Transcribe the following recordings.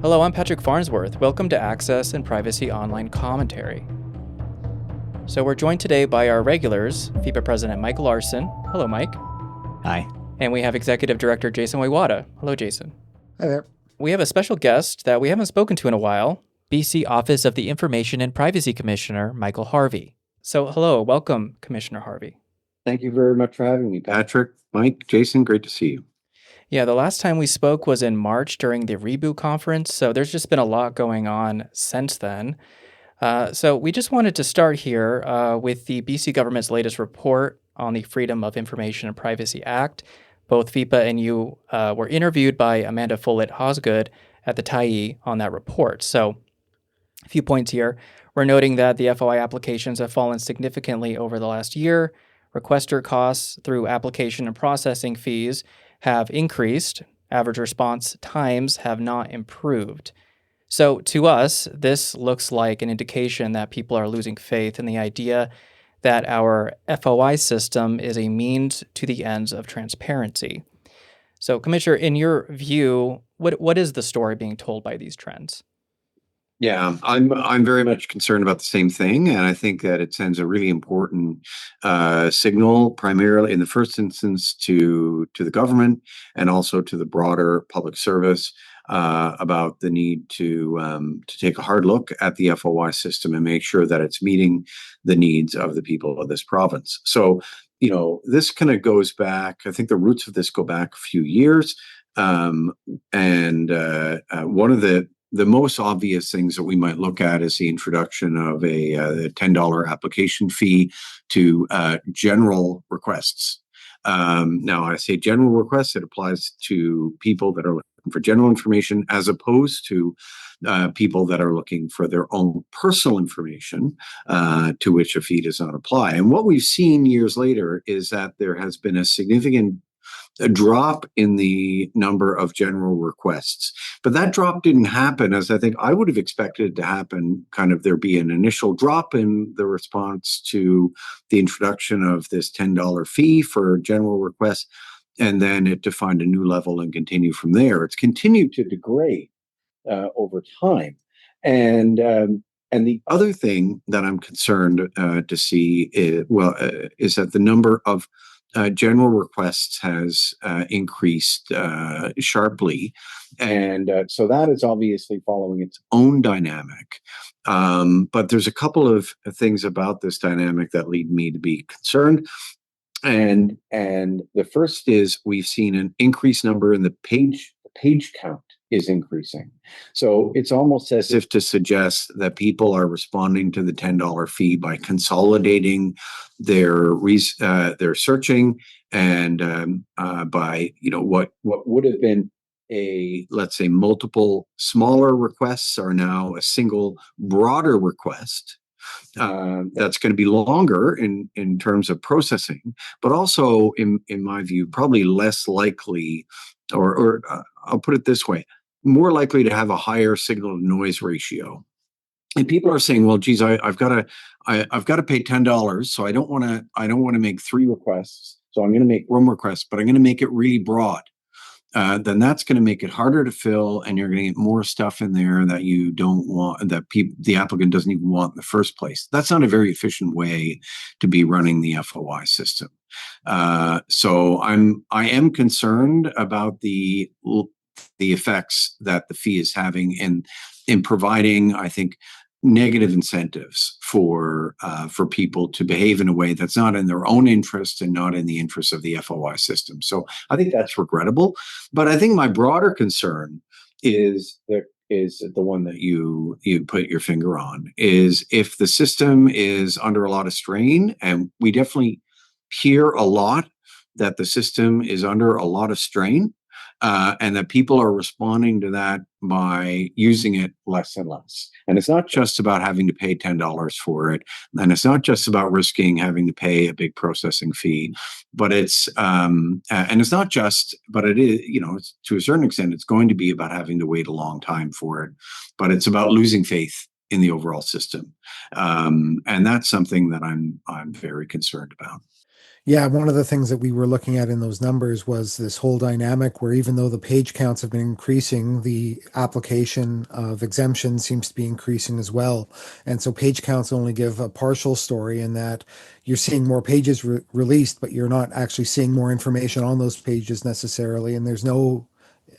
Hello, I'm Patrick Farnsworth. Welcome to Access and Privacy Online Commentary. So we're joined today by our regulars, FIPA President Mike Larsen. Hello, Mike. Hi. And we have Executive Director Jason Woywada. Hello, Jason. Hi there. We have a special guest that we haven't spoken to in a while, BC Office of the Information and Privacy Commissioner, Michael Harvey. So hello, welcome, Commissioner Harvey. Thank you very much for having me, Patrick, Mike, Jason. Great to see you. Yeah, the last time we spoke was in March during the Reboot Conference, so there's just been a lot going on since then. So we just wanted to start here with the BC government's latest report on the Freedom of Information and Privacy Act. Both FIPA and you were interviewed by Amanda Follett-Hosgood at the Tyee on that report. So a few points here. We're noting that the FOI applications have fallen significantly over the last year. Requester costs through application and processing fees have increased. Average response times have not improved. So to us, this looks like an indication that people are losing faith in the idea that our FOI system is a means to the ends of transparency. So, Commissioner, in your view, what is the story being told by these trends? Yeah, I'm very much concerned about the same thing, and I think that it sends a really important signal, primarily in the first instance to the government and also to the broader public service about the need to take a hard look at the FOI system and make sure that it's meeting the needs of the people of this province. So, this kind of goes back. I think the roots of this go back a few years, and one of the most obvious things that we might look at is the introduction of a $10 application fee to general requests. Now, I say general requests, it applies to people that are looking for general information as opposed to people that are looking for their own personal information to which a fee does not apply. And what we've seen years later is that there has been a significant drop in the number of general requests. But that drop didn't happen as I think I would have expected it to happen. Kind of there be an initial drop in the response to the introduction of this $10 fee for general requests, and then it to find a new level and continue from there. It's continued to degrade over time. And the other thing that I'm concerned to see is that the number of general requests has increased sharply. And so that is obviously following its own dynamic. But there's a couple of things about this dynamic that lead me to be concerned. And the first is we've seen an increased number in the page count is increasing. So it's almost as if to suggest that people are responding to the $10 fee by consolidating their searching and by what would have been let's say multiple smaller requests are now a single broader request. That's going to be longer in terms of processing, but also in my view, probably less likely, or I'll put it this way, more likely to have a higher signal to noise ratio. And people are saying, well, geez, I've got to pay $10, so I don't want to make 3 requests. So I'm going to make 1 request, but I'm going to make it really broad. Then that's going to make it harder to fill, and you're going to get more stuff in there that you don't want, that the applicant doesn't even want in the first place. That's not a very efficient way to be running the FOI system. So I am concerned about the effects that the fee is having in providing, I think, negative incentives for people to behave in a way that's not in their own interest and not in the interest of the FOI system. So I think that's regrettable. But I think my broader concern is the one that you put your finger on, is if the system is under a lot of strain, and we definitely hear a lot that the system is under a lot of strain, and that people are responding to that by using it less and less. And it's not just about having to pay $10 for it, and it's not just about risking having to pay a big processing fee, but it's and it's not just, but it is, it's, to a certain extent, it's going to be about having to wait a long time for it, but it's about losing faith in the overall system, and that's something that I'm very concerned about. Yeah, one of the things that we were looking at in those numbers was this whole dynamic where even though the page counts have been increasing, the application of exemptions seems to be increasing as well. And so page counts only give a partial story in that you're seeing more pages released, but you're not actually seeing more information on those pages necessarily. And there's no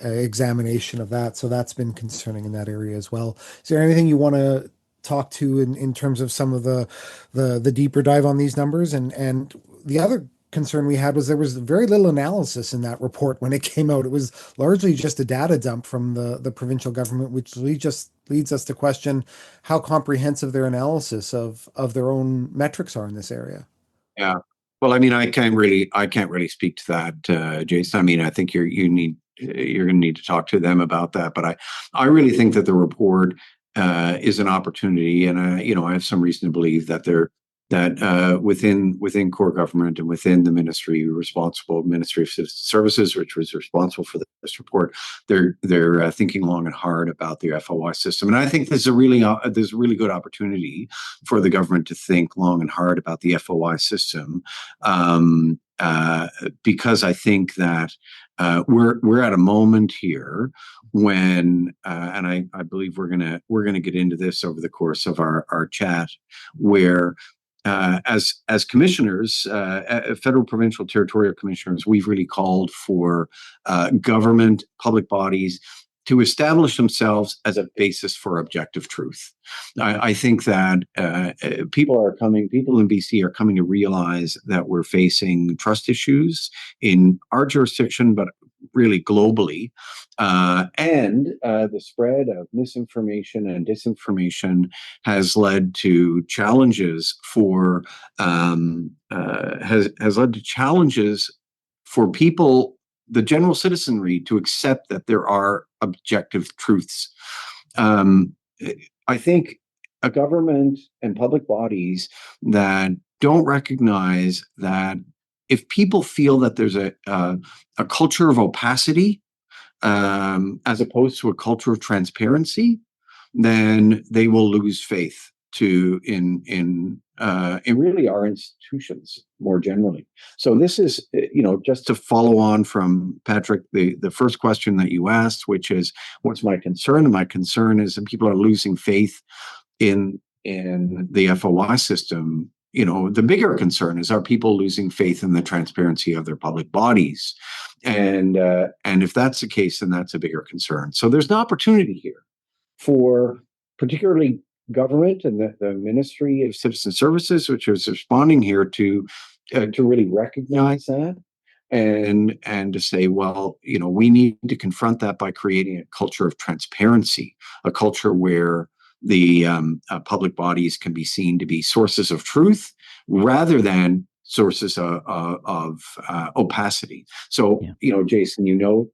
examination of that. So that's been concerning in that area as well. Is there anything you want to talk to in terms of some of the deeper dive on these numbers? And the other concern we had was there was very little analysis in that report when it came out. It was largely just a data dump from the provincial government, which leads us to question how comprehensive their analysis of their own metrics are in this area. Yeah. Well, I mean, I can't really speak to that, Jason. I mean, I think you're going to need to talk to them about that. But I really think that the report is an opportunity, and I have some reason to believe that within core government and within the Ministry of Citizen Services, which was responsible for this report, they're thinking long and hard about the FOI system, and I think there's a really good opportunity for the government to think long and hard about the FOI system, because I think that we're at a moment here when, and I believe we're gonna get into this over the course of our chat, where as commissioners, federal, provincial, territorial commissioners, we've really called for government, public bodies to establish themselves as a basis for objective truth. I think that people in BC are coming to realize that we're facing trust issues in our jurisdiction, but really globally. And the spread of misinformation and disinformation has led to challenges for people, the general citizenry, to accept that there are objective truths. I think a government and public bodies that don't recognize that if people feel that there's a culture of opacity, as opposed to a culture of transparency, then they will lose faith in really our institutions more generally. So this is, just to follow on from Patrick, the first question that you asked, which is, what's my concern? And my concern is that people are losing faith in the FOI system. The bigger concern is, are people losing faith in the transparency of their public bodies? And if that's the case, then that's a bigger concern. So there's an opportunity here for particularly government and the Ministry of Citizen Services, which is responding here, to really recognize that and to say, well, we need to confront that by creating a culture of transparency, a culture where the public bodies can be seen to be sources of truth rather than sources of opacity. So, Jason,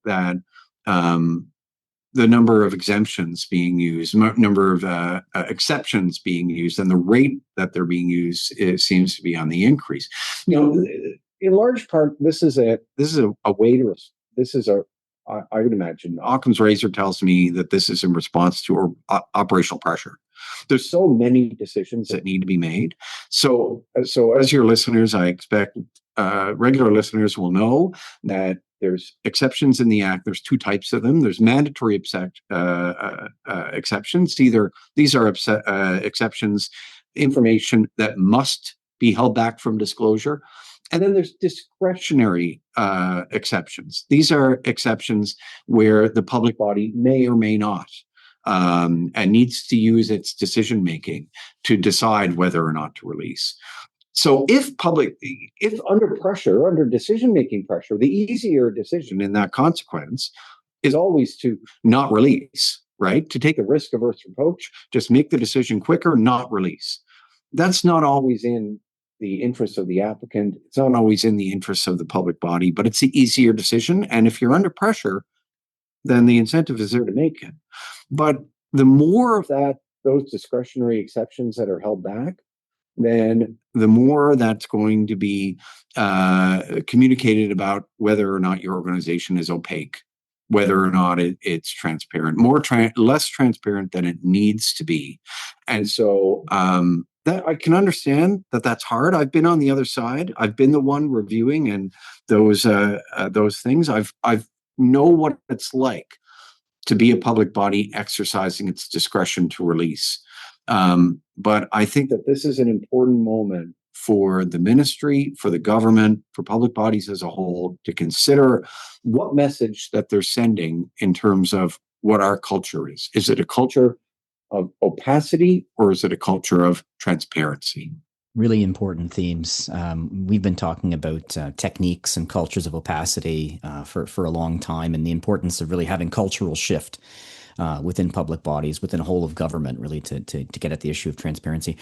that the number of exemptions being used, number of exceptions being used, and the rate that they're being used, it seems to be on the increase. In large part, this is a way to. This is I would imagine Occam's razor tells me that this is in response to operational pressure. There's so many decisions that need to be made. So as your listeners, I expect regular listeners will know that there's exceptions in the Act. There's two types of them. There's mandatory exceptions. These are exceptions, information that must be held back from disclosure. And then there's discretionary exceptions. These are exceptions where the public body may or may not and needs to use its decision making to decide whether or not to release. So if under pressure, under decision-making pressure, the easier decision in that consequence is always to not release, right? To take a risk-averse approach, just make the decision quicker, not release. That's not always in the interest of the applicant. It's not always in the interest of the public body, but it's the easier decision. And if you're under pressure, then the incentive is there to make it. But the more of those discretionary exceptions that are held back, then the more that's going to be communicated about whether or not your organization is opaque, whether or not it's transparent, less transparent than it needs to be. And so that I can understand that that's hard. I've been on the other side. I've been the one reviewing and those things. I've know what it's like to be a public body exercising its discretion to release. But I think that this is an important moment for the ministry, for the government, for public bodies as a whole to consider what message that they're sending in terms of what our culture is. Is it a culture of opacity or is it a culture of transparency? Really important themes. We've been talking about techniques and cultures of opacity for a long time, and the importance of really having cultural shift within public bodies, within the whole of government, really to get at the issue of transparency.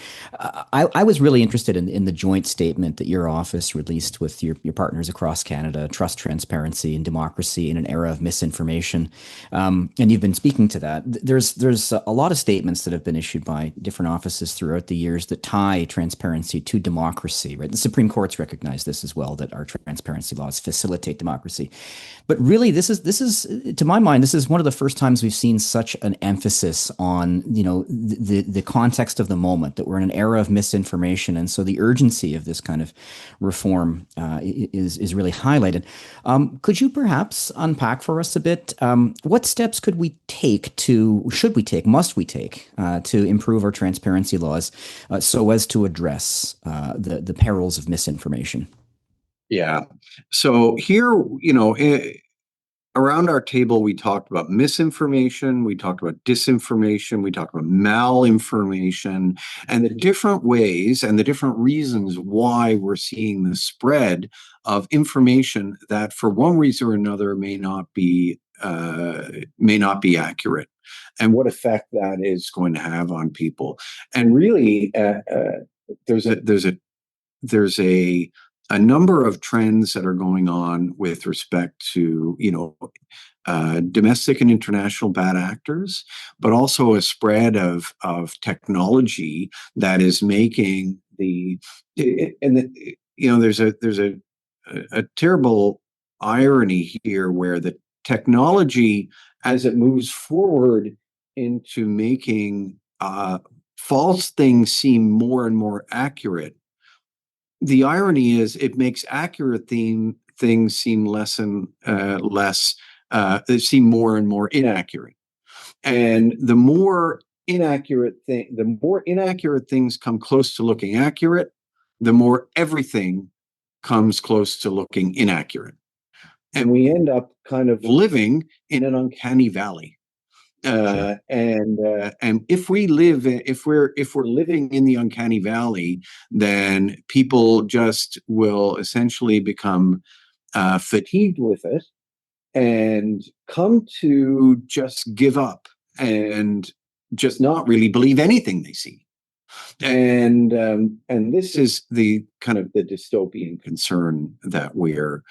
I was really interested in the joint statement that your office released with your partners across Canada, Trust, Transparency, and Democracy in an Era of Misinformation. And you've been speaking to that. There's a lot of statements that have been issued by different offices throughout the years that tie transparency to democracy, right? The Supreme Court's recognized this as well, that our transparency laws facilitate democracy. But really, this is, to my mind, this is one of the first times we've seen such an emphasis on, the context of the moment, that we're in an era of misinformation, and so the urgency of this kind of reform is really highlighted. Could you perhaps unpack for us a bit what steps should we take, must we take to improve our transparency laws so as to address the perils of misinformation? Yeah. So here, around our table, we talked about misinformation, we talked about disinformation, we talked about malinformation, and the different ways and the different reasons why we're seeing the spread of information that, for one reason or another, may not be accurate, and what effect that is going to have on people. And really, there's a number of trends that are going on with respect to, domestic and international bad actors, but also a spread of technology that is making there's a terrible irony here where the technology, as it moves forward into making false things seem more and more accurate, the irony is it makes accurate things seem less and less, they seem more and more inaccurate. And the more inaccurate things come close to looking accurate, the more everything comes close to looking inaccurate. And we end up kind of living in an uncanny valley. And if we're living in the uncanny valley, then people just will essentially become fatigued with it and come to just give up and just not really believe anything they see. And this is the kind of the dystopian concern that we're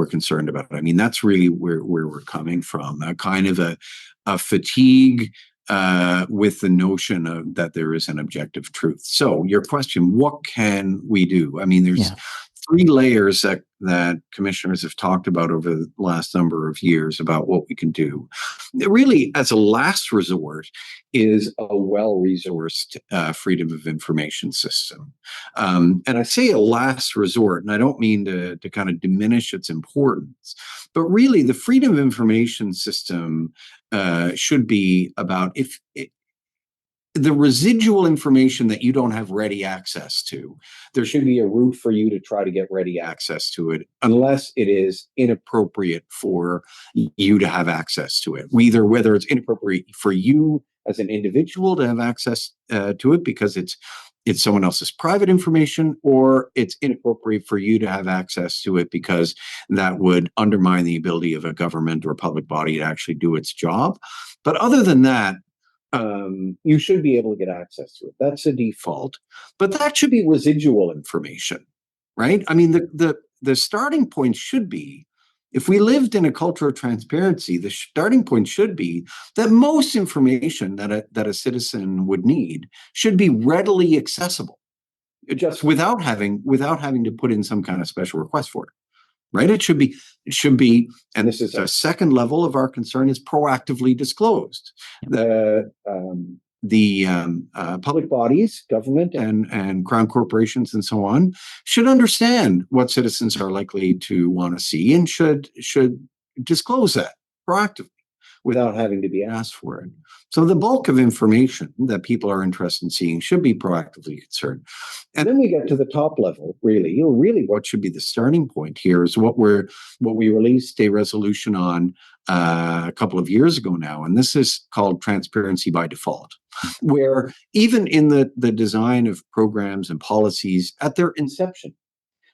concerned about. I mean, that's really where we're coming from, a kind of a fatigue with the notion of that there is an objective truth. So your question, what can we do? I mean, there's three layers that commissioners have talked about over the last number of years about what we can do. Really, as a last resort, is a well-resourced freedom of information system. And I say a last resort, and I don't mean to kind of diminish its importance, but really the freedom of information system should be about the residual information that you don't have ready access to, there should be a route for you to try to get ready access to it, unless it is inappropriate for you to have access to it. Whether it's inappropriate for you as an individual to have access to it because it's someone else's private information, or it's inappropriate for you to have access to it because that would undermine the ability of a government or a public body to actually do its job. But other than that, you should be able to get access to it. That's a default, but that should be residual information, right? I mean, the starting point should be, if we lived in a culture of transparency, the starting point should be that most information that a citizen would need should be readily accessible, just without having to put in some kind of special request for it. Right? It should be, and this is a second level of our concern, is proactively disclosed. public bodies, government and crown corporations and so on, should understand what citizens are likely to want to see and should disclose that proactively without having to be asked for it. So the bulk of information that people are interested in seeing should be proactively concerned. And then we get to the top level, really. Really what should be the starting point here is what we released a resolution on a couple of years ago now, and this is called transparency by default, where even in the design of programs and policies at their inception,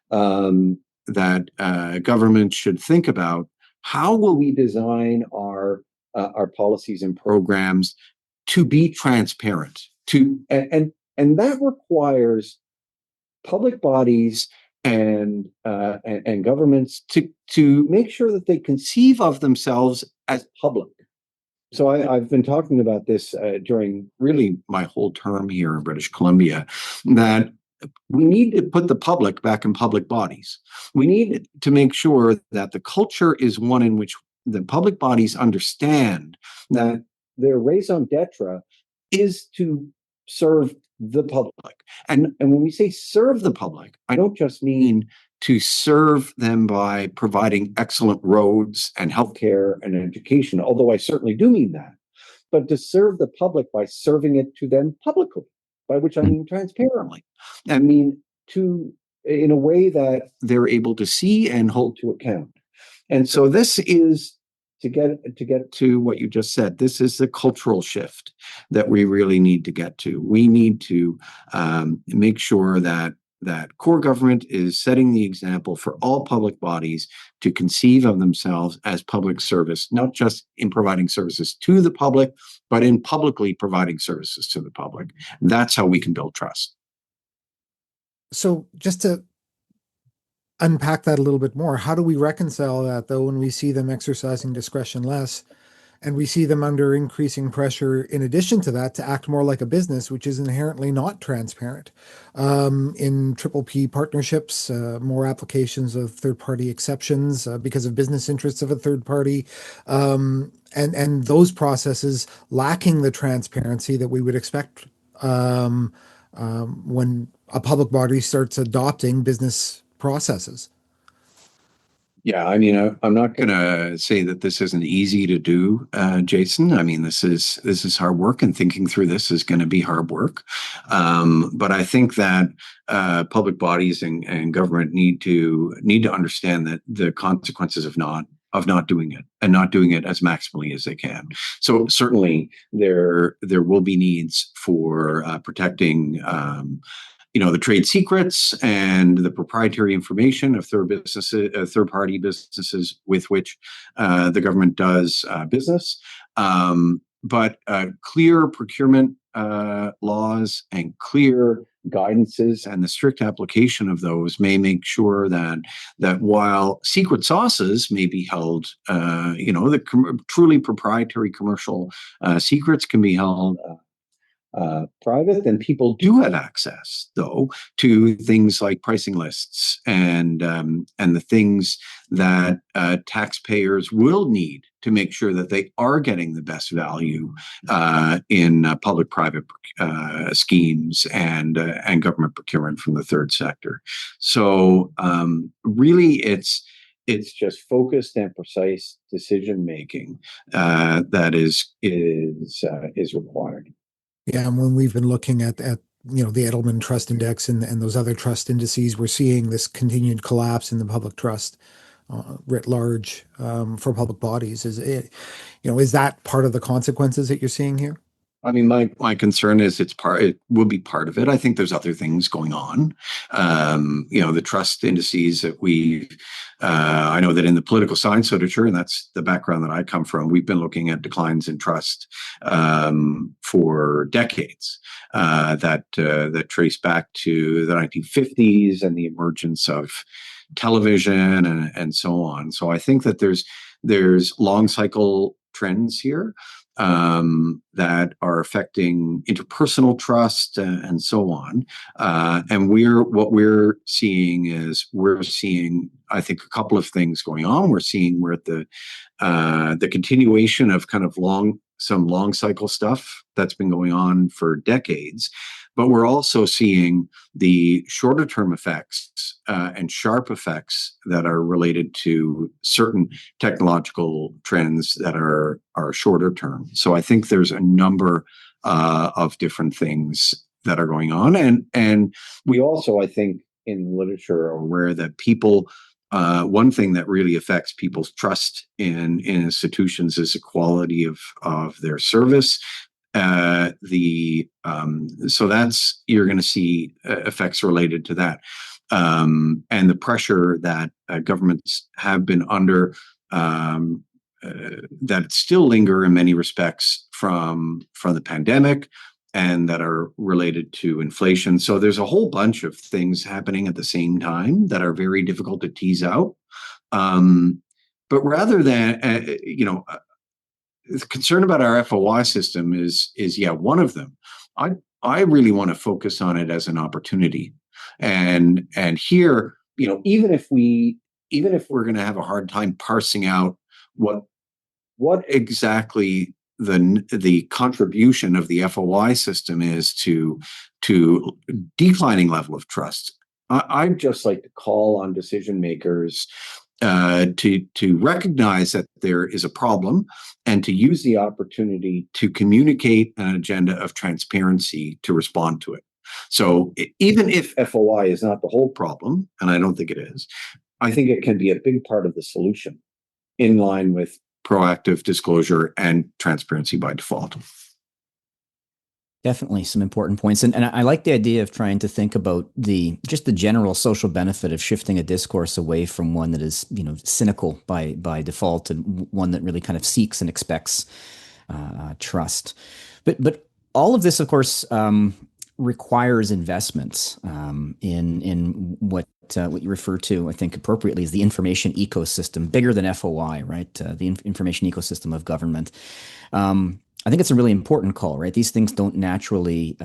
that government should think about how will we design our policies and programs to be transparent, and that requires public bodies and governments to make sure that they conceive of themselves as public. So I've been talking about this during really my whole term here in British Columbia, that we need to put the public back in public bodies. We need to make sure that the culture is one in which the public bodies understand that their raison d'etre is to serve the public. And when we say serve the public, I don't just mean to serve them by providing excellent roads and healthcare and education, although I certainly do mean that, but to serve the public by serving it to them publicly, by which I mean transparently. I mean in a way that they're able to see and hold to account. And so this is, to get to what you just said, this is the cultural shift that we really need to get to. We need to make sure that core government is setting the example for all public bodies to conceive of themselves as public service, not just in providing services to the public, but in publicly providing services to the public. That's how we can build trust. So just to unpack that a little bit more, how do we reconcile that, though, when we see them exercising discretion less and we see them under increasing pressure, in addition to that, to act more like a business, which is inherently not transparent? In triple P partnerships, more applications of third-party exceptions because of business interests of a third party, and those processes lacking the transparency that we would expect when a public body starts adopting business processes. Yeah, I mean, I'm not going to say that this isn't easy to do, Jason. I mean, this is hard work, and thinking through this is going to be hard work. But I think that public bodies and government need to understand that the consequences of not doing it, and not doing it as maximally as they can. So certainly there will be needs for protecting the trade secrets and the proprietary information of third-party businesses with which the government does business. But clear procurement laws and clear guidances and the strict application of those may make sure that while secret sauces may be held, the truly proprietary commercial secrets can be held private, then people do have access, though, to things like pricing lists and the things that taxpayers will need to make sure that they are getting the best value in public-private schemes and government procurement from the third sector. So really, it's just focused and precise decision making that is required. Yeah, and when we've been looking at the Edelman Trust Index and those other trust indices, we're seeing this continued collapse in the public trust writ large for public bodies. Is that part of the consequences that you're seeing here? I mean, my concern is it will be part of it. I think there's other things going on. The trust indices that I know that in the political science literature, and that's the background that I come from, we've been looking at declines in trust for decades that trace back to the 1950s and the emergence of television and so on. So I think that there's long cycle trends here that are affecting interpersonal trust and so on. And what we're seeing, I think, a couple of things going on. We're at the continuation of kind of long some long cycle stuff that's been going on for decades, but we're also seeing the shorter term effects and sharp effects that are related to certain technological trends that are shorter term. So I think there's a number of different things that are going on, and we also, I think, in the literature are aware that people. One thing that really affects people's trust in institutions is the quality of their service. So that's, you're going to see effects related to that, and the pressure that governments have been under, that still linger in many respects from the pandemic, and that are related to inflation. So there's a whole bunch of things happening at the same time that are very difficult to tease out. But rather than, concern about our FOI system is one of them. I really want to focus on it as an opportunity, and here, even if we're going to have a hard time parsing out what exactly the contribution of the FOI system is to declining level of trust. I'd just like to call on decision makers to recognize that there is a problem, and to use the opportunity to communicate an agenda of transparency to respond to it. So even if FOI is not the whole problem, and I don't think it is, I think it can be a big part of the solution, in line with proactive disclosure and transparency by default. Definitely some important points. And I like the idea of trying to think about the general social benefit of shifting a discourse away from one that is, cynical by default, and one that really kind of seeks and expects trust. But all of this, of course, requires investments in what you refer to, I think appropriately, as the information ecosystem, bigger than FOI, right? The information ecosystem of government. I think it's a really important call, right? These things don't naturally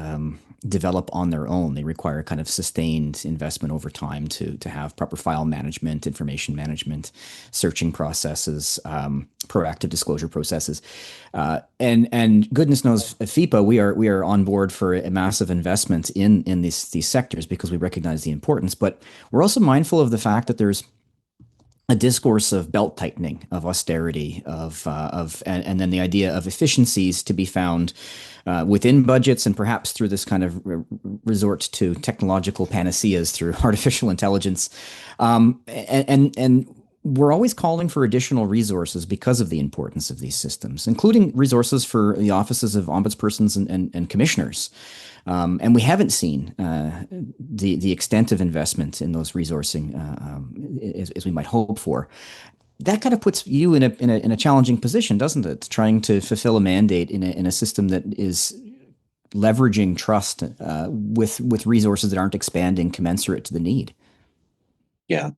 develop on their own. They require kind of sustained investment over time to have proper file management, information management, searching processes, proactive disclosure processes, and goodness knows, at FIPA we are on board for a massive investment in these sectors, because we recognize the importance. But we're also mindful of the fact that there's a discourse of belt tightening, of austerity, and then the idea of efficiencies to be found within budgets, and perhaps through this kind of resort to technological panaceas through artificial intelligence, and we're always calling for additional resources because of the importance of these systems, including resources for the offices of ombudspersons and commissioners. And we haven't seen the extent of investment in those resourcing as we might hope for. That kind of puts you in a challenging position, doesn't it? Trying to fulfill a mandate in a system that is leveraging trust with resources that aren't expanding commensurate to the need. Yeah.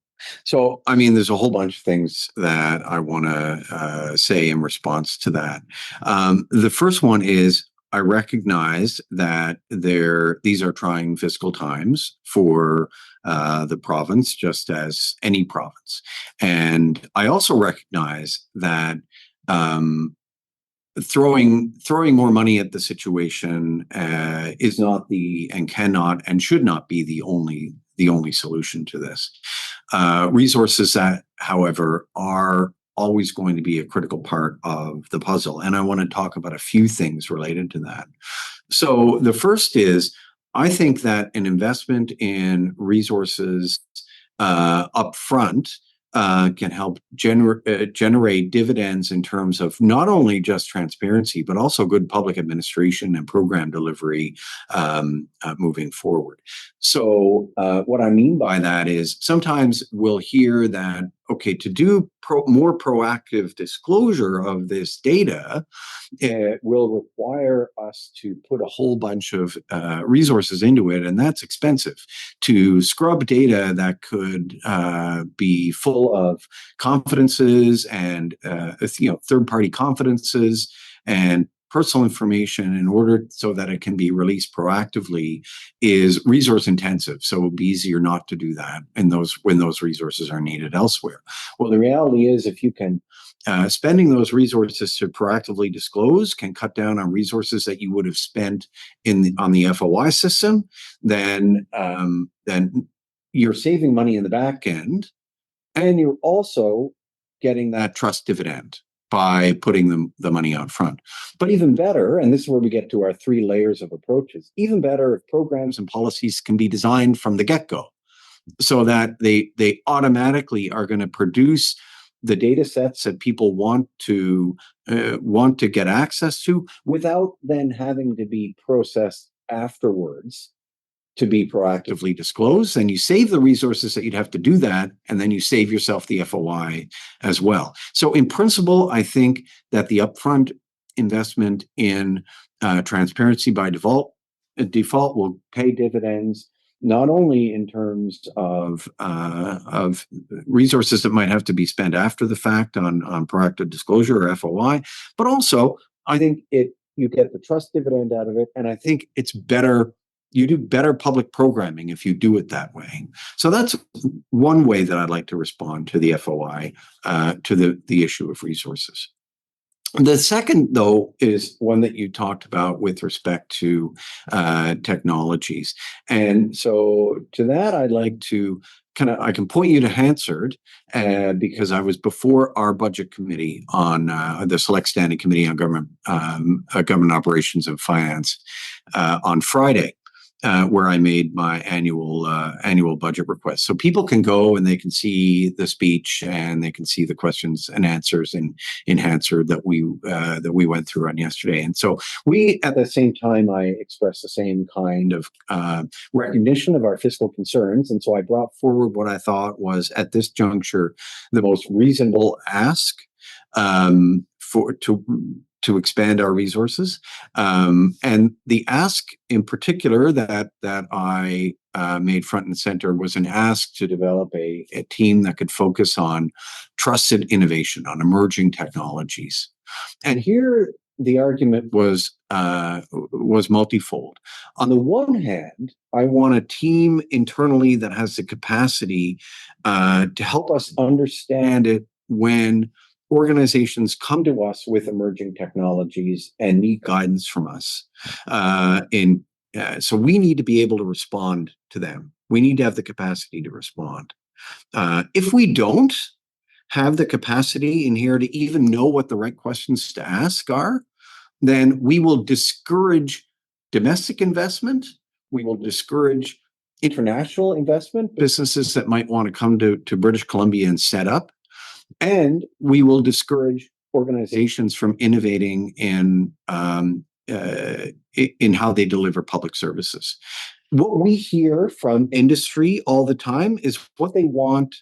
So, I mean, there's a whole bunch of things that I want to say in response to that. The first one is, I recognize that these are trying fiscal times for the province, just as any province. And I also recognize that throwing more money at the situation is not and cannot and should not be the only solution to this. Resources that, however, are always going to be a critical part of the puzzle. And I want to talk about a few things related to that. So the first is, I think that an investment in resources up front can help generate dividends in terms of not only just transparency, but also good public administration and program delivery moving forward. So what I mean by that is, sometimes we'll hear that, okay, to do more proactive disclosure of this data, it will require us to put a whole bunch of resources into it, and that's expensive. To scrub data that could be full of confidences and third-party confidences, and personal information in order so that it can be released proactively is resource intensive. So it would be easier not to do that when those resources are needed elsewhere. Well, the reality is if you can spending those resources to proactively disclose can cut down on resources that you would have spent on the FOI system, then you're saving money in the back end, and you're also getting that trust dividend by putting the money out front. But even better, and this is where we get to our 3 layers of approaches, even better if programs and policies can be designed from the get-go so that they automatically are going to produce the data sets that people want to get access to without then having to be processed afterwards to be proactively disclosed. And you save the resources that you'd have to do that, and then you save yourself the FOI as well. So in principle, I think that the upfront investment in transparency by default will pay dividends, not only in terms of resources that might have to be spent after the fact on proactive disclosure or FOI, but also I think you get the trust dividend out of it, and I think it's better. You do better public programming if you do it that way. So that's one way that I'd like to respond to the FOI, to the issue of resources. The second, though, is one that you talked about with respect to technologies. And so to that, I'd like to I can point you to Hansard because I was before our budget committee on the Select Standing Committee on Government Operations and Finance on Friday. Where I made my annual budget request. So people can go and they can see the speech and they can see the questions and answers in Hansard that we went through on yesterday. And so we, at the same time, I expressed the same kind of recognition of our fiscal concerns. And so I brought forward what I thought was, at this juncture, the most reasonable ask to expand our resources. And the ask in particular that I made front and center was an ask to develop a team that could focus on trusted innovation, on emerging technologies. And here the argument was multifold. On the one hand, I want a team internally that has the capacity to help us understand it when organizations come to us with emerging technologies and need guidance from us. So we need to be able to respond to them. We need to have the capacity to respond. If we don't have the capacity in here to even know what the right questions to ask are, then we will discourage domestic investment. We will discourage international investment, businesses that might want to come to British Columbia and set up. And we will discourage organizations from innovating in how they deliver public services. What we hear from industry all the time is what they want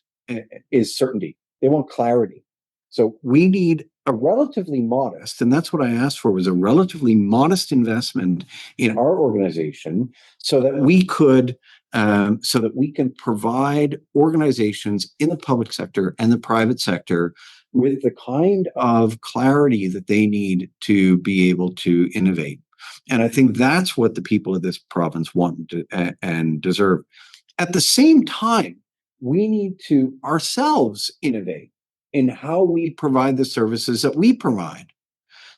is certainty. They want clarity. So we need a relatively modest, and that's what I asked for, was a relatively modest investment in our organization so that we can provide organizations in the public sector and the private sector with the kind of clarity that they need to be able to innovate. And I think that's what the people of this province want and deserve. At the same time, we need to ourselves innovate in how we provide the services that we provide.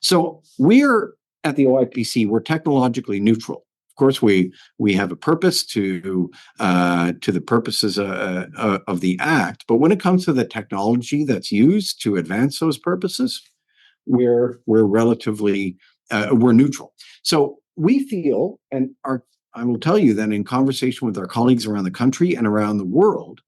So we're at the OIPC, we're technologically neutral. Of course, we have a purpose to the purposes of the Act, but when it comes to the technology that's used to advance those purposes, we're relatively we're neutral. So we feel, and I will tell you that in conversation with our colleagues around the country and around the world,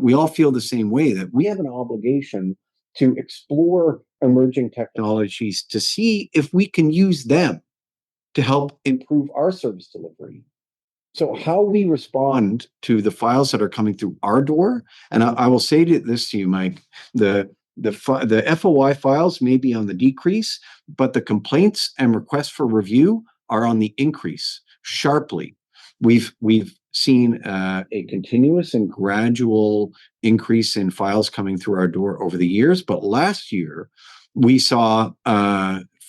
we all feel the same way, that we have an obligation to explore emerging technologies to see if we can use them to help improve our service delivery. So how we respond to the files that are coming through our door, and I will say this to you, Mike, the FOI files may be on the decrease, but the complaints and requests for review are on the increase sharply. We've seen a continuous and gradual increase in files coming through our door over the years, but last year we saw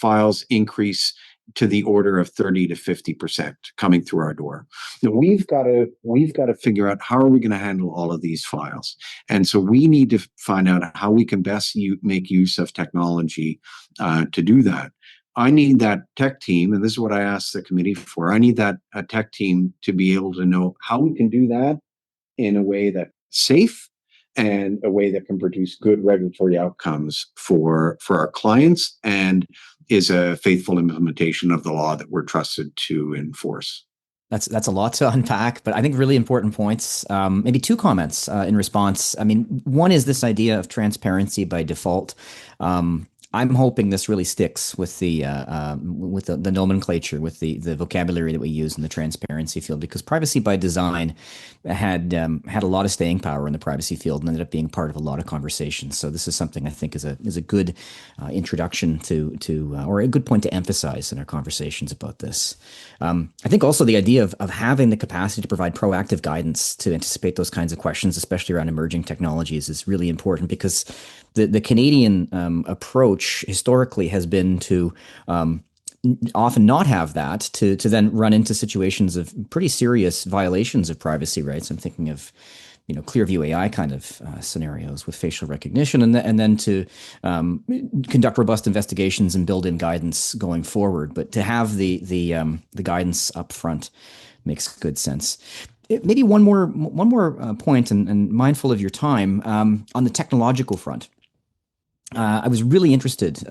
files increase to the order of 30 to 50% coming through our door. Now we've got to figure out how are we going to handle all of these files. And so we need to find out how we can best make use of technology to do that. I need that tech team, and this is what I asked the committee for. I need that tech team to be able to know how we can do that in a way that's safe and a way that can produce good regulatory outcomes for our clients and is a faithful implementation of the law that we're trusted to enforce. That's a lot to unpack, but I think really important points. Maybe two comments in response. I mean, one is this idea of transparency by default. I'm hoping this really sticks with the nomenclature, with the vocabulary that we use in the transparency field, because privacy by design had a lot of staying power in the privacy field and ended up being part of a lot of conversations. So this is something I think is a good introduction to or a good point to emphasize in our conversations about this. I think also the idea of having the capacity to provide proactive guidance to anticipate those kinds of questions, especially around emerging technologies, is really important, because the Canadian approach historically has been to often not have that, to then run into situations of pretty serious violations of privacy rights. I'm thinking of Clearview AI kind of scenarios with facial recognition, and then to conduct robust investigations and build in guidance going forward. But to have the guidance up front makes good sense. Maybe one more point, and mindful of your time, on the technological front. I was really interested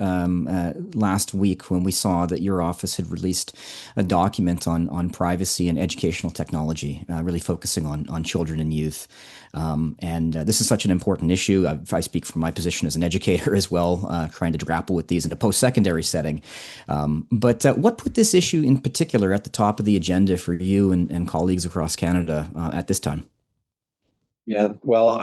last week when we saw that your office had released a document on privacy and educational technology, really focusing on children and youth. And this is such an important issue. I speak from my position as an educator as well, trying to grapple with these in a post-secondary setting. But what put this issue in particular at the top of the agenda for you and colleagues across Canada at this time? Yeah, well,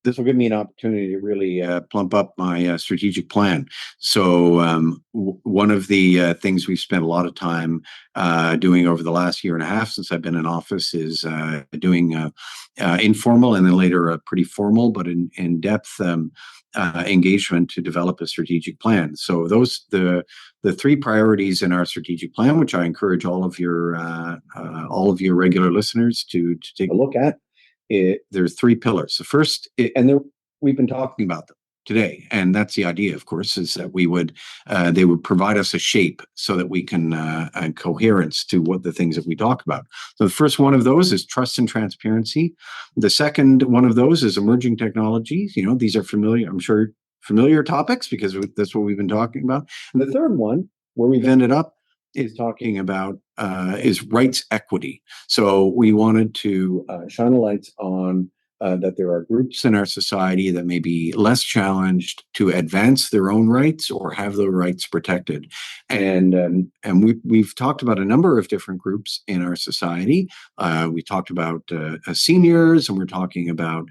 this will give me an opportunity to really plump up my strategic plan. So one of the things we've spent a lot of time doing over the last year and a half since I've been in office is doing informal and then later a pretty formal but in-depth engagement to develop a strategic plan. So the three priorities in our strategic plan, which I encourage all of your regular listeners to take a look at. There's three pillars. The first, we've been talking about them today, and that's the idea, of course, is that they would provide us a shape so that we can and coherence to what the things that we talk about. So the first one of those is trust and transparency. The second one of those is emerging technologies. These are familiar topics because that's what we've been talking about. And the third one, where we've ended up, is talking about is rights equity. So we wanted to shine a light on that there are groups in our society that may be less challenged to advance their own rights or have their rights protected. And we've talked about a number of different groups in our society. We talked about seniors, and we're talking about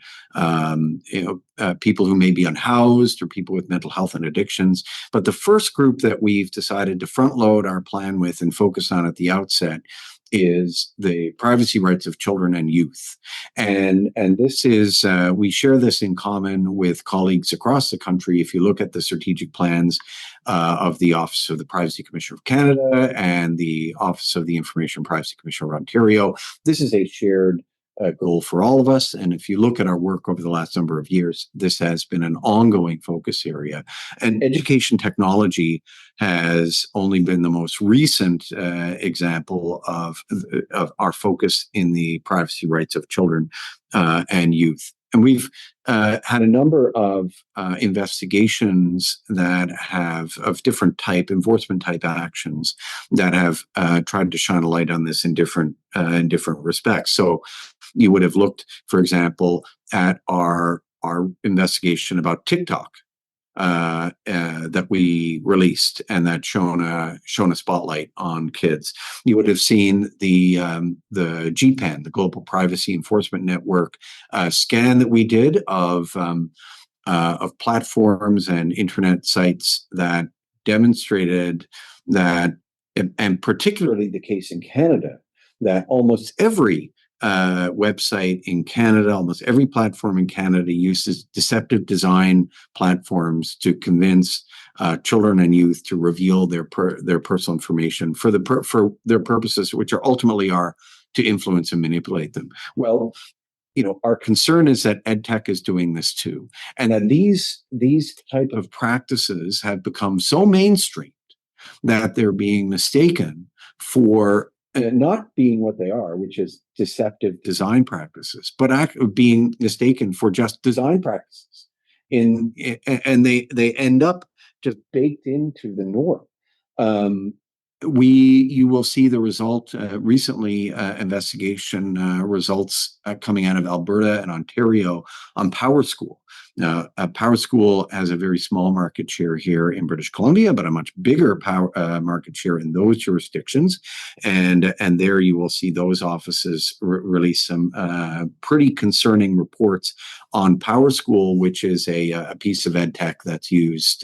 people who may be unhoused or people with mental health and addictions. But the first group that we've decided to front load our plan with and focus on at the outset is the privacy rights of children and youth. And this is, we share this in common with colleagues across the country. If you look at the strategic plans of the Office of the Privacy Commissioner of Canada and the Office of the Information and Privacy Commissioner of Ontario, this is a shared goal for all of us. And if you look at our work over the last number of years, this has been an ongoing focus area. And education technology has only been the most recent example of our focus in the privacy rights of children and youth. And we've had a number of investigations that have, of different type, enforcement type actions that have tried to shine a light on this in different respects. So you would have looked, for example, at our investigation about TikTok that we released, and that shone a spotlight on kids. You would have seen the GPAN, the Global Privacy Enforcement Network, scan that we did of platforms and internet sites that demonstrated that, and particularly the case in Canada, that almost every website in Canada, almost every platform in Canada uses deceptive design platforms to convince children and youth to reveal their personal information for their purposes, which are ultimately to influence and manipulate them. Well, our concern is that EdTech is doing this too, and that these type of practices have become so mainstream that they're being mistaken for not being what they are, which is deceptive design practices, but being mistaken for just design practices. And they end up just baked into the norm. You will see the result recently, investigation results coming out of Alberta and Ontario on Power School. Now, Power School has a very small market share here in British Columbia, but a much bigger market share in those jurisdictions. And there you will see those offices release some pretty concerning reports on Power School, which is a piece of ed tech that's used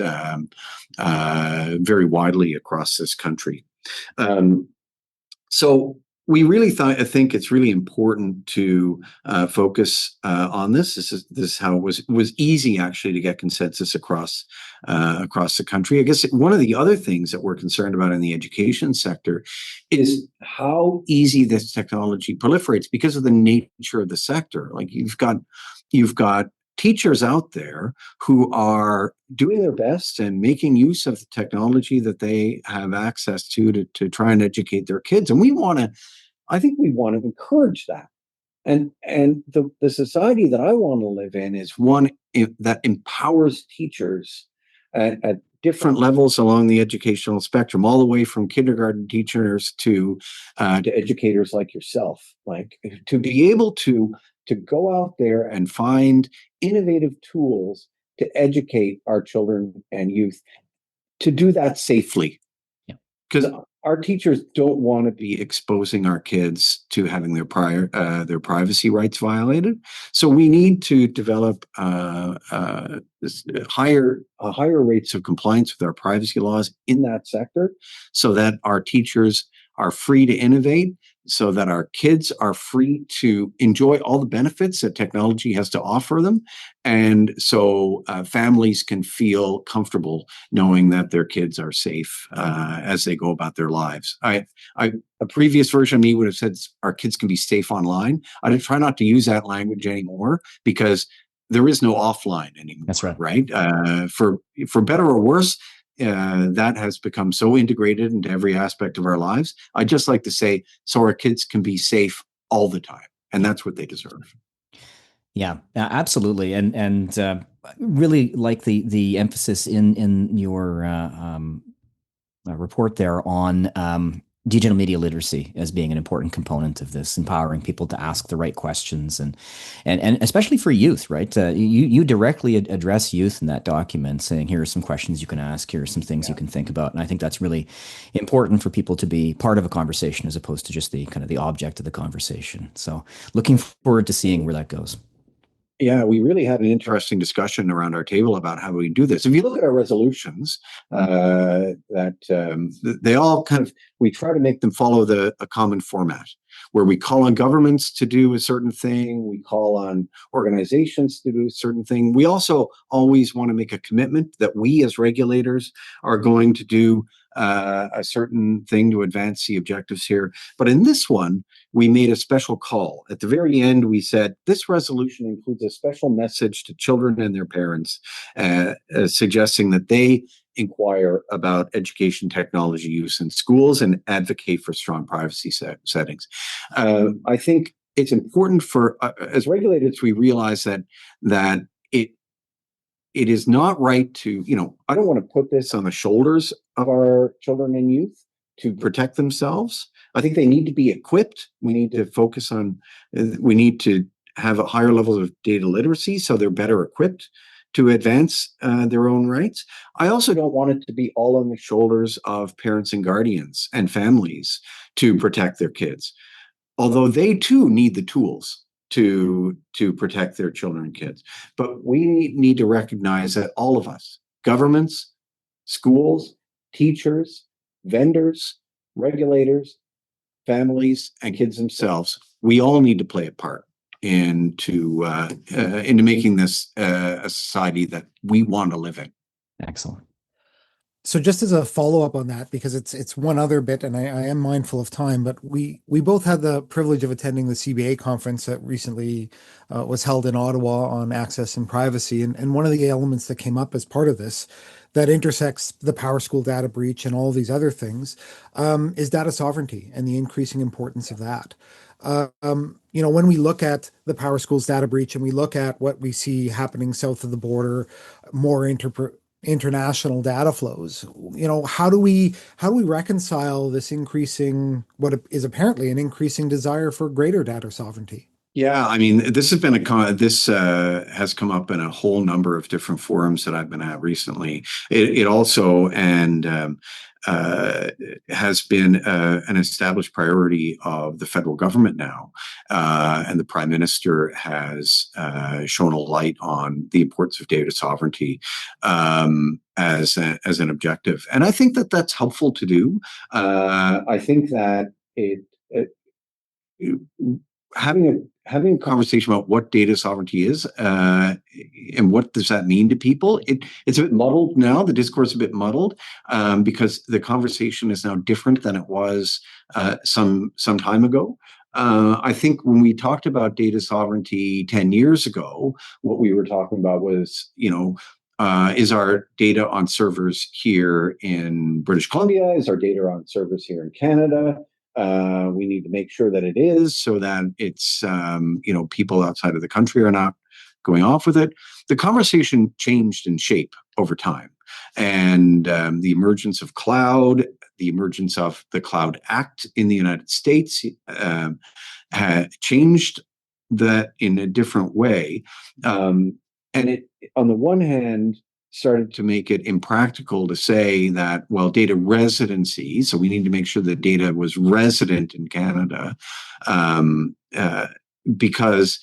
very widely across this country. So we really think it's really important to focus on this. This is how it was easy actually to get consensus across the country. I guess one of the other things that we're concerned about in the education sector is how easy this technology proliferates because of the nature of the sector. Like you've got teachers out there who are doing their best and making use of the technology that they have access to try and educate their kids. And I think we want to encourage that. And the society that I want to live in is one that empowers teachers at different levels along the educational spectrum, all the way from kindergarten teachers to educators like yourself, like to be able to go out there and find innovative tools to educate our children and youth, to do that safely. Because our teachers don't want to be exposing our kids to having their privacy rights violated. So we need to develop higher rates of compliance with our privacy laws in that sector, so that our teachers are free to innovate, so that our kids are free to enjoy all the benefits that technology has to offer them. And so families can feel comfortable knowing that their kids are safe as they go about their lives. A previous version of me would have said our kids can be safe online. I try not to use that language anymore because there is no offline anymore. That's right. Right? For better or worse, that has become so integrated into every aspect of our lives. I just like to say, so our kids can be safe all the time, and that's what they deserve. Yeah, absolutely, and really like the emphasis in your report there on digital media literacy as being an important component of this, empowering people to ask the right questions, and especially for youth, right? You directly address youth in that document, saying here are some questions you can ask, here are some things you can think about, and I think that's really important for people to be part of a conversation as opposed to just the kind of the object of the conversation. So, looking forward to seeing where that goes. Yeah, we really had an interesting discussion around our table about how we do this. If you look at our resolutions, they all we try to make them follow a common format, where we call on governments to do a certain thing, we call on organizations to do a certain thing. We also always want to make a commitment that we as regulators are going to do a certain thing to advance the objectives here. But in this one, we made a special call. At the very end, we said, this resolution includes a special message to children and their parents, suggesting that they inquire about education technology use in schools and advocate for strong privacy settings. I think it's important for, as regulators, we realize that it is not right to, I don't want to put this on the shoulders of our children and youth to protect themselves. I think they need to be equipped. We need to focus on, we need to have a higher level of data literacy so they're better equipped to advance their own rights. I also don't want it to be all on the shoulders of parents and guardians and families to protect their kids, although they too need the tools to protect their children and kids. But we need to recognize that all of us, governments, schools, teachers, vendors, regulators, families, and kids themselves, we all need to play a part into making this a society that we want to live in. Excellent. So just as a follow-up on that, because it's one other bit, and I am mindful of time, but we both had the privilege of attending the CBA conference that recently was held in Ottawa on access and privacy. And one of the elements that came up as part of this that intersects the Power School data breach and all these other things is data sovereignty and the increasing importance of that. When we look at the Power Schools data breach and we look at what we see happening south of the border, more international data flows, how do we reconcile this increasing, what is apparently an increasing desire for greater data sovereignty? Yeah, I mean, this has come up in a whole number of different forums that I've been at recently. It also has been an established priority of the federal government now, and the Prime Minister has shown a light on the importance of data sovereignty as an objective, and I think that that's helpful to do. I think that having a conversation about what data sovereignty is and what does that mean to people, it's a bit muddled now. The discourse is a bit muddled because the conversation is now different than it was some time ago. I think when we talked about data sovereignty 10 years ago, what we were talking about was, is our data on servers here in British Columbia? Is our data on servers here in Canada? We need to make sure that it is, so that it's, people outside of the country are not going off with it. The conversation changed in shape over time. And the emergence of cloud, the emergence of the Cloud Act in the United States had changed that in a different way. And it, on the one hand, started to make it impractical to say that, well, data residency, so we need to make sure that data was resident in Canada, because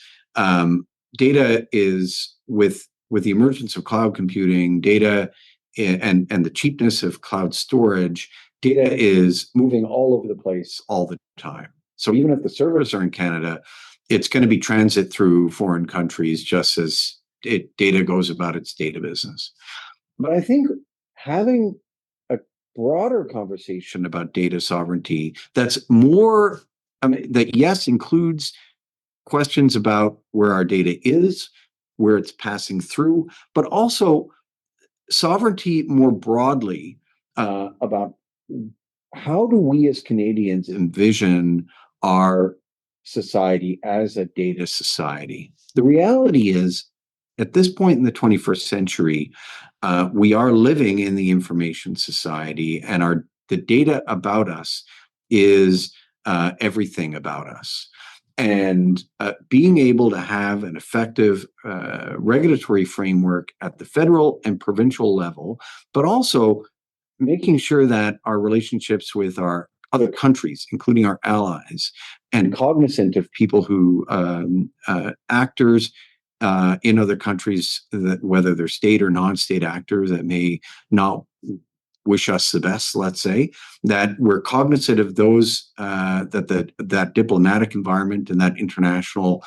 data is, with the emergence of cloud computing, data and the cheapness of cloud storage, data is moving all over the place all the time. So even if the servers are in Canada, it's going to be transit through foreign countries just as data goes about its data business. But I think having a broader conversation about data sovereignty that's more, that yes, includes questions about where our data is, where it's passing through, but also sovereignty more broadly about how do we as Canadians envision our society as a data society. The reality is, at this point in the 21st century, we are living in the information society, and the data about us is everything about us. And being able to have an effective regulatory framework at the federal and provincial level, but also making sure that our relationships with our other countries, including our allies, and cognizant of people who actors in other countries, that whether they're state or non-state actors that may not wish us the best, let's say, that we're cognizant of those, that diplomatic environment and that international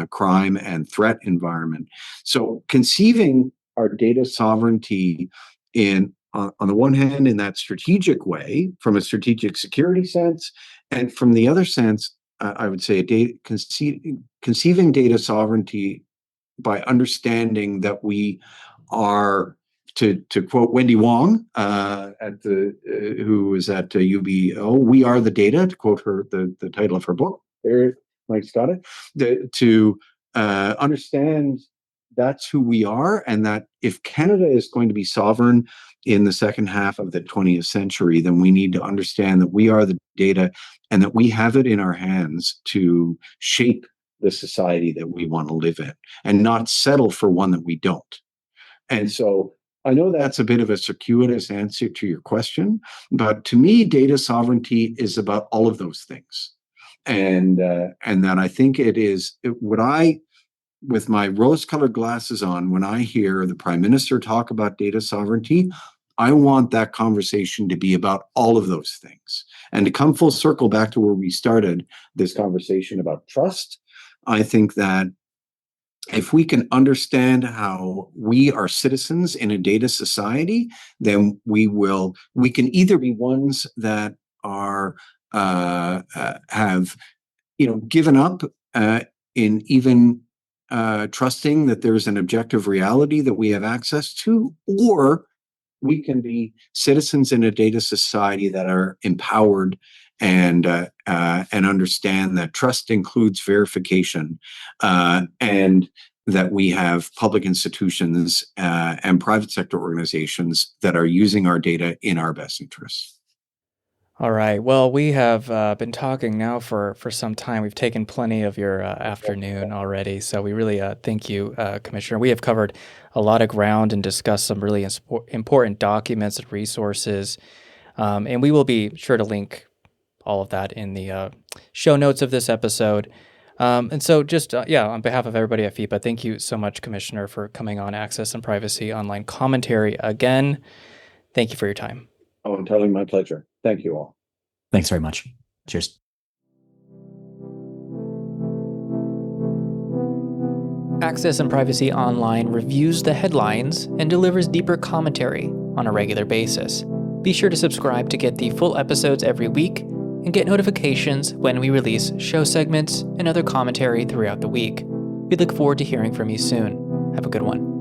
crime and threat environment. So conceiving our data sovereignty on the one hand, in that strategic way, from a strategic security sense, and from the other sense, I would say conceiving data sovereignty by understanding that we are, to quote Wendy Wong, who was at UBO, we are the data, to quote her, the title of her book. There, Mike's got it. To understand that's who we are, and that if Canada is going to be sovereign in the second half of the 20th century, then we need to understand that we are the data and that we have it in our hands to shape the society that we want to live in, and not settle for one that we don't. And so I know that's a bit of a circuitous answer to your question, but to me, data sovereignty is about all of those things. And that I think it is what with my rose-colored glasses on, when I hear the Prime Minister talk about data sovereignty, I want that conversation to be about all of those things. And to come full circle back to where we started this conversation about trust, I think that if we can understand how we are citizens in a data society, then we can either be ones that are have given up in even trusting that there's an objective reality that we have access to, or we can be citizens in a data society that are empowered and understand that trust includes verification, and that we have public institutions and private sector organizations that are using our data in our best interests. All right. Well, we have been talking now for some time. We've taken plenty of your afternoon already. So we really thank you, Commissioner. We have covered a lot of ground and discussed some really important documents and resources. And we will be sure to link all of that in the show notes of this episode. And so just, on behalf of everybody at FIPA, thank you so much, Commissioner, for coming on Access and Privacy Online Commentary again. Thank you for your time. Oh, entirely my pleasure. Thank you all. Thanks very much. Cheers. Access and Privacy Online reviews the headlines and delivers deeper commentary on a regular basis. Be sure to subscribe to get the full episodes every week and get notifications when we release show segments and other commentary throughout the week. We look forward to hearing from you soon. Have a good one.